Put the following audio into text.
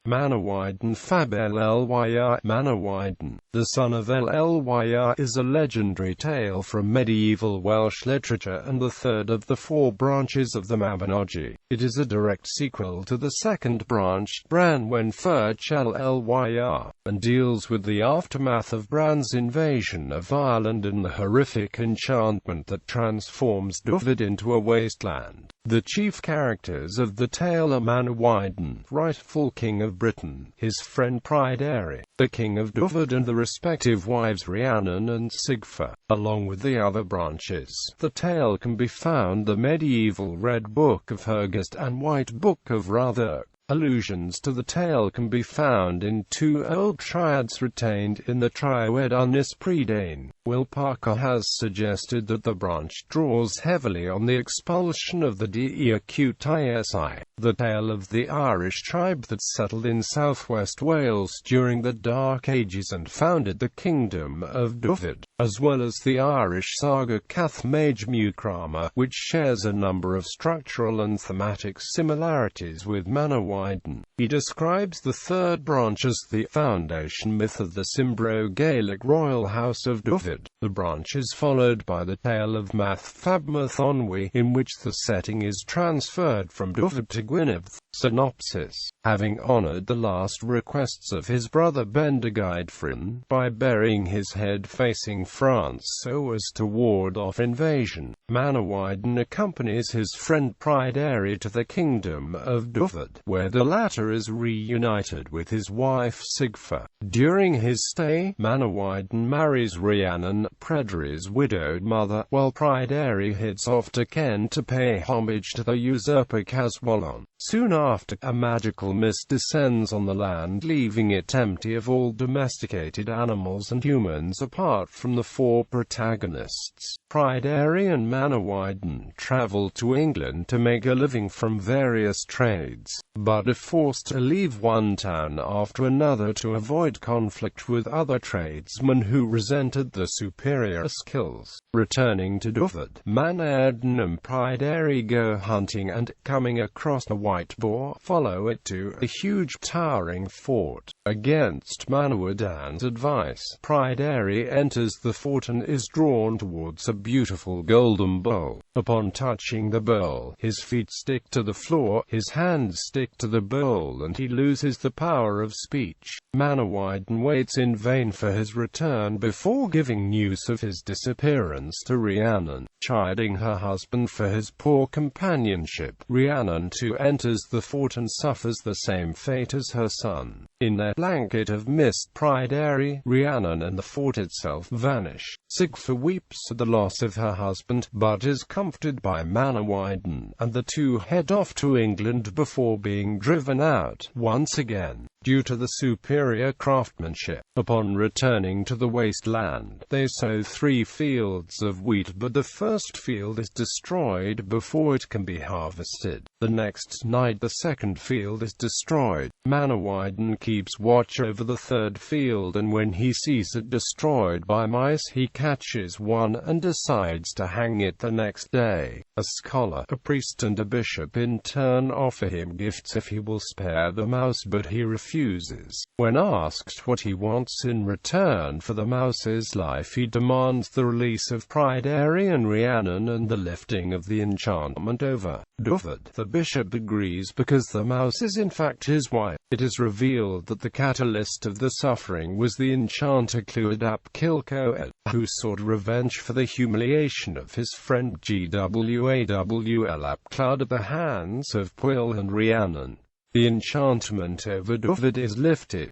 Manawydan fab Llŷr. Manawydan, the son of Llŷr, is a legendary tale from medieval Welsh literature and the third of the four branches of the Mabinogi. It is a direct sequel to the second branch, Branwen ferch Llŷr, and deals with the aftermath of Bran's invasion of Ireland and the horrific enchantment that transforms Dyfed into a wasteland. The chief characters of the tale are Manawydan, rightful king of Britain, his friend Pryderi, the king of Dyfed, and the respective wives Rhiannon and Cigfa. Along with the other branches, the tale can be found the medieval Red Book of Hergest and White Book of Rhydderch. Allusions to the tale can be found in two old triads retained in the Trywedyn Pryderi. Will Parker has suggested that the branch draws heavily on the expulsion of the Dyfed, the tale of the Irish tribe that settled in southwest Wales during the Dark Ages and founded the Kingdom of Dyfed, as well as the Irish saga Cath Mage Mucrama, which shares a number of structural and thematic similarities with Manawydan. He describes the third branch as the foundation myth of the Cimbro-Gaelic royal house of Dyfed. The branch is followed by the tale of Math fab Mabinogi, in which the setting is transferred from Dyfed to Gwynedd. Synopsis: having honored the last requests of his brother Bendigeidfryn by burying his head facing France so as to ward off invasion, Manawydan accompanies his friend Pryderi to the kingdom of Dyfed, where the latter is reunited with his wife Cigfa. During his stay, Manawydan marries Rhiannon, Pryderi's widowed mother, while Pryderi heads off to Kent to pay homage to the usurper Caswallon. Soon after, a magical mist descends on the land, leaving it empty of all domesticated animals and humans apart from the four protagonists. Pryderi and Manawydan travel to England to make a living from various trades, but are forced to leave one town after another to avoid conflict with other tradesmen who resented the superior skills. Returning to Dyfed, Manawydan and Pryderi go hunting and, coming across a white boar, follow it to a huge towering fort. Against Manawydan's advice, Pryderi enters the fort and is drawn towards a beautiful golden bowl. Upon touching the bowl, his feet stick to the floor, his hands stick to the bowl, and he loses the power of speech. Manawydan waits in vain for his return before giving news of his disappearance to Rhiannon. Chiding her husband for his poor companionship, Rhiannon too enters the fort and suffers the same fate as her son. In their blanket of mist, Pryderi, Rhiannon and the fort itself vanish. Cigfa weeps at the loss of her husband, but is comforted by Manawydan, and the two head off to England before being driven out once again due to the superior craftsmanship. Upon returning to the wasteland, they sow 3 fields of wheat, but the first field is destroyed before it can be harvested. The next night the second field is destroyed. Manawydan keeps watch over the third field, and when he sees it destroyed by mice, he catches one and decides to hang it the next day. A scholar, a priest and a bishop in turn offer him gifts if he will spare the mouse, but he refuses. When asked what he wants in return for the mouse's life, he demands the release of Pryderi and Rhiannon and the lifting of the enchantment over Dyfed. The bishop agrees because the mouse is in fact his wife. It is revealed that the catalyst of the suffering was the enchanter Llŷr, who sought revenge for the humiliation of his friend Gwawl at the hands of Pwyll and Rhiannon. The enchantment over Dyfed is lifted.